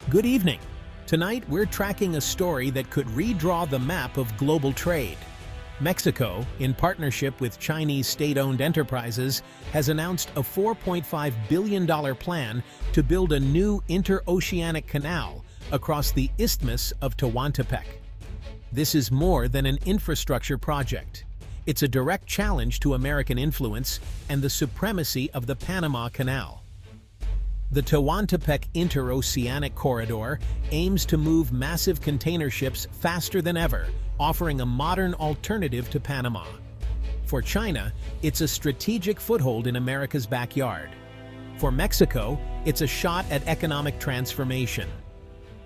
Good evening. Tonight we're tracking a story that could redraw the map of global trade. Mexico, in partnership with Chinese state-owned enterprises, has announced a $4.5 billion plan to build a new interoceanic canal across the Isthmus of Tehuantepec. This is more than an infrastructure project. It's a direct challenge to American influence and the supremacy of the Panama Canal. The Tehuantepec Interoceanic Corridor aims to move massive container ships faster than ever, offering a modern alternative to Panama. For China, it's a strategic foothold in America's backyard. For Mexico, it's a shot at economic transformation.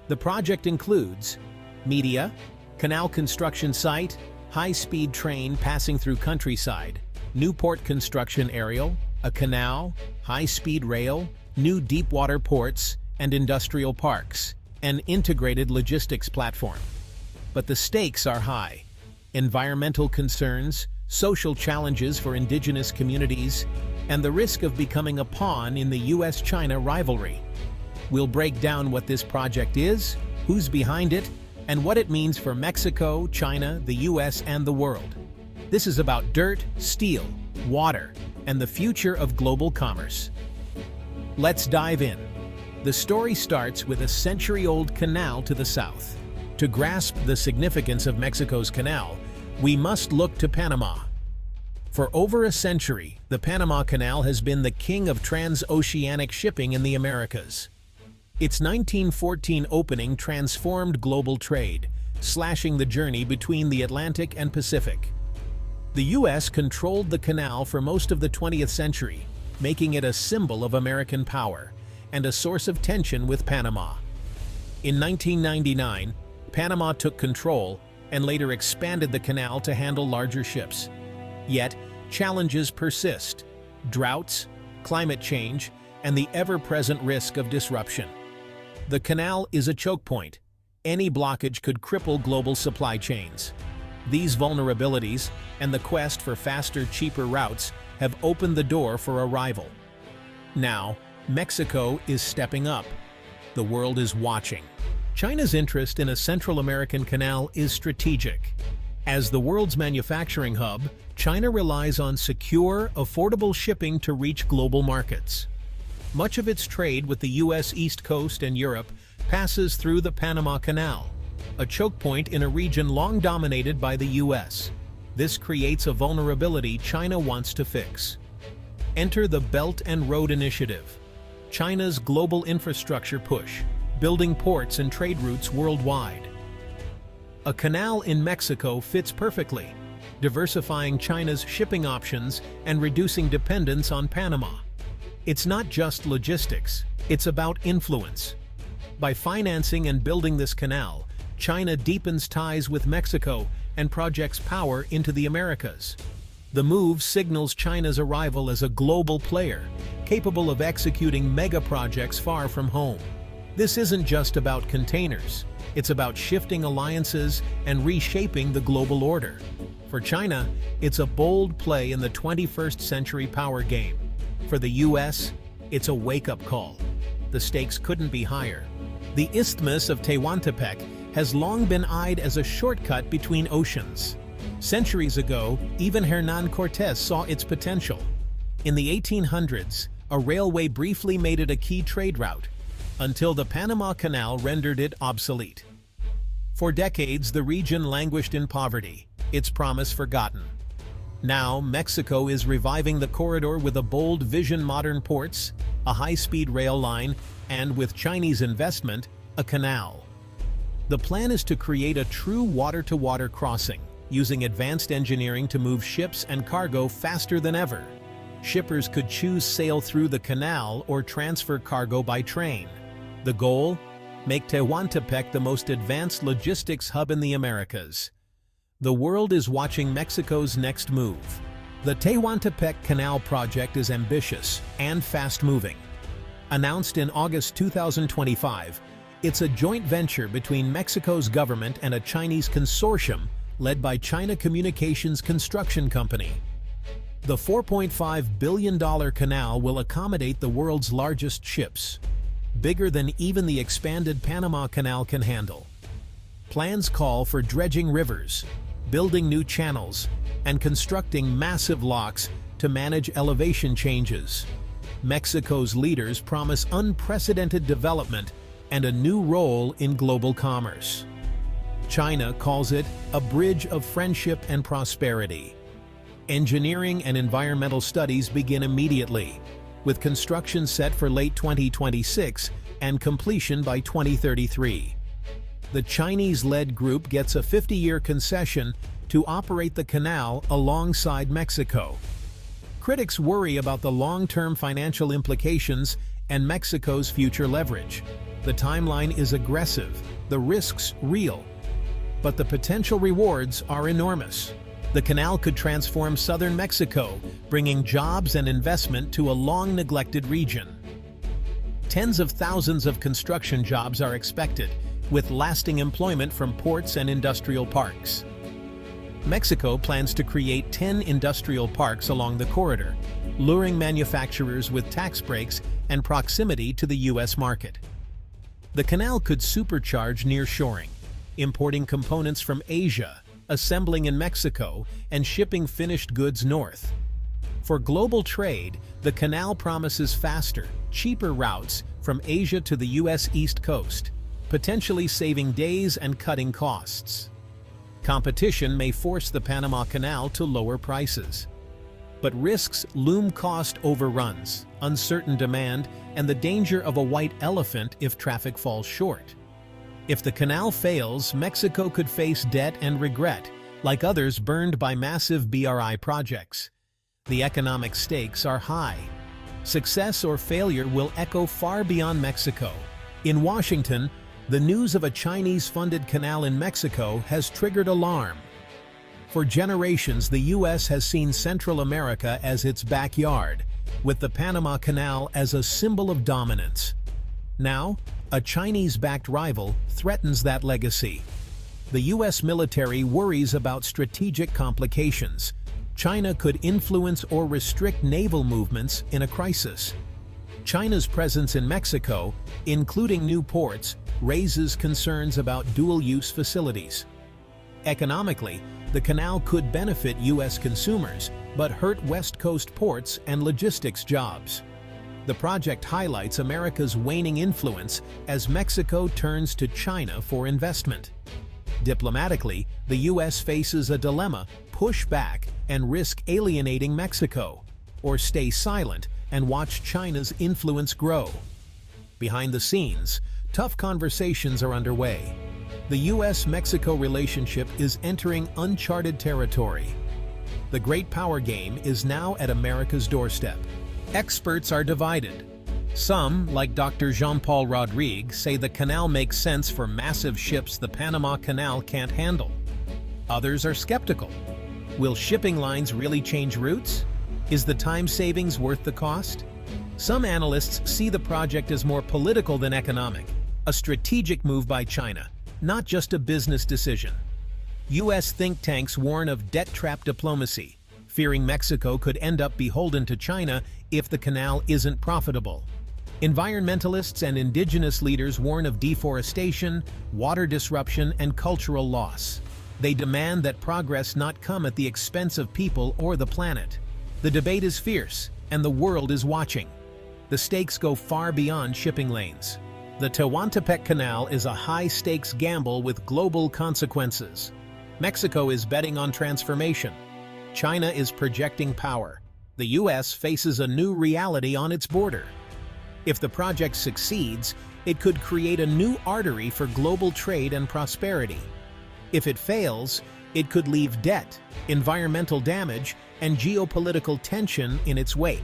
The project includes media, canal construction site, high-speed train passing through countryside, new port construction aerial, a canal, high-speed rail, new deep-water ports and industrial parks, an integrated logistics platform. But the stakes are high. Environmental concerns, social challenges for indigenous communities, and the risk of becoming a pawn in the US-China rivalry. We'll break down what this project is, who's behind it, and what it means for Mexico, China, the US, and the world. This is about dirt, steel, water, and the future of global commerce. Let's dive in. The story starts with a century-old canal to the south. To grasp the significance of Mexico's canal, we must look to Panama. For over a century, the Panama Canal has been the king of transoceanic shipping in the Americas. Its 1914 opening transformed global trade, slashing the journey between the Atlantic and Pacific. The US controlled the canal for most of the 20th century, making it a symbol of American power and a source of tension with Panama. In 1999, Panama took control and later expanded the canal to handle larger ships. Yet, challenges persist: droughts, climate change, and the ever-present risk of disruption. The canal is a choke point. Any blockage could cripple global supply chains. These vulnerabilities and the quest for faster, cheaper routes have opened the door for a rival. Now, Mexico is stepping up. The world is watching. China's interest in a Central American canal is strategic. As the world's manufacturing hub, China relies on secure, affordable shipping to reach global markets. Much of its trade with the US East Coast and Europe passes through the Panama Canal, a choke point in a region long dominated by the US. This creates a vulnerability China wants to fix. Enter the Belt and Road Initiative, China's global infrastructure push, building ports and trade routes worldwide. A canal in Mexico fits perfectly, diversifying China's shipping options and reducing dependence on Panama. It's not just logistics, it's about influence. By financing and building this canal, China deepens ties with Mexico and projects power into the Americas. The move signals China's arrival as a global player, capable of executing mega projects far from home. This isn't just about containers, it's about shifting alliances and reshaping the global order. For China, it's a bold play in the 21st century power game. For the US, it's a wake-up call. The stakes couldn't be higher. The Isthmus of Tehuantepec has long been eyed as a shortcut between oceans. Centuries ago, even Hernán Cortés saw its potential. In the 1800s, a railway briefly made it a key trade route, until the Panama Canal rendered it obsolete. For decades, the region languished in poverty, its promise forgotten. Now, Mexico is reviving the corridor with a bold vision: modern ports, a high-speed rail line, and, with Chinese investment, a canal. The plan is to create a true water-to-water crossing, using advanced engineering to move ships and cargo faster than ever. Shippers could choose sail through the canal or transfer cargo by train. The goal? Make Tehuantepec the most advanced logistics hub in the Americas. The world is watching Mexico's next move. The Tehuantepec Canal project is ambitious and fast-moving. Announced in August 2025, it's a joint venture between Mexico's government and a Chinese consortium led by China Communications Construction Company. The $4.5 billion canal will accommodate the world's largest ships. bigger than even the expanded Panama Canal can handle. Plans call for dredging rivers, building new channels, and constructing massive locks to manage elevation changes. Mexico's leaders promise unprecedented development and a new role in global commerce. China calls it a bridge of friendship and prosperity. Engineering and environmental studies begin immediately, with construction set for late 2026 and completion by 2033. The Chinese-led group gets a 50-year concession to operate the canal alongside Mexico. Critics worry about the long-term financial implications and Mexico's future leverage. The timeline is aggressive, the risks real, but the potential rewards are enormous. The canal could transform southern Mexico, bringing jobs and investment to a long-neglected region. Tens of thousands of construction jobs are expected, with lasting employment from ports and industrial parks. Mexico plans to create 10 industrial parks along the corridor, luring manufacturers with tax breaks and proximity to the U.S. market. The canal could supercharge nearshoring, importing components from Asia, assembling in Mexico, and shipping finished goods north. For global trade, the canal promises faster, cheaper routes from Asia to the U.S. East Coast, potentially saving days and cutting costs. Competition may force the Panama Canal to lower prices. But risks loom: cost overruns, uncertain demand, and the danger of a white elephant if traffic falls short. If the canal fails, Mexico could face debt and regret, like others burned by massive BRI projects. The economic stakes are high. Success or failure will echo far beyond Mexico. In Washington, the news of a Chinese-funded canal in Mexico has triggered alarm. For generations, the U.S. has seen Central America as its backyard, with the Panama Canal as a symbol of dominance. Now, a Chinese-backed rival threatens that legacy. The U.S. military worries about strategic complications. China could influence or restrict naval movements in a crisis. China's presence in Mexico, including new ports, raises concerns about dual-use facilities. Economically, the canal could benefit U.S. consumers, but hurt West Coast ports and logistics jobs. The project highlights America's waning influence as Mexico turns to China for investment. Diplomatically, the U.S. faces a dilemma: push back and risk alienating Mexico, or stay silent and watch China's influence grow. Behind the scenes, tough conversations are underway. The U.S.-Mexico relationship is entering uncharted territory. The great power game is now at America's doorstep. Experts are divided. Some, like Dr. Jean-Paul Rodrigue, say the canal makes sense for massive ships the Panama Canal can't handle. Others are skeptical. Will shipping lines really change routes? Is the time savings worth the cost? Some analysts see the project as more political than economic, a strategic move by China, not just a business decision. U.S. think tanks warn of debt-trap diplomacy, fearing Mexico could end up beholden to China if the canal isn't profitable. Environmentalists and indigenous leaders warn of deforestation, water disruption, and cultural loss. They demand that progress not come at the expense of people or the planet. The debate is fierce, and the world is watching. The stakes go far beyond shipping lanes. The Tehuantepec Canal is a high-stakes gamble with global consequences. Mexico is betting on transformation. China is projecting power. The U.S. faces a new reality on its border. If the project succeeds, it could create a new artery for global trade and prosperity. If it fails, it could leave debt, environmental damage, and geopolitical tension in its wake.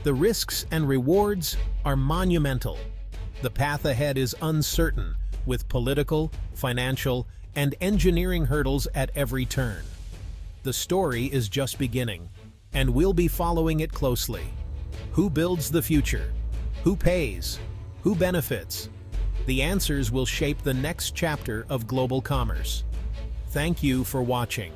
The risks and rewards are monumental. The path ahead is uncertain, with political, financial, and engineering hurdles at every turn. The story is just beginning, and we'll be following it closely. Who builds the future? Who pays? Who benefits? The answers will shape the next chapter of global commerce. Thank you for watching.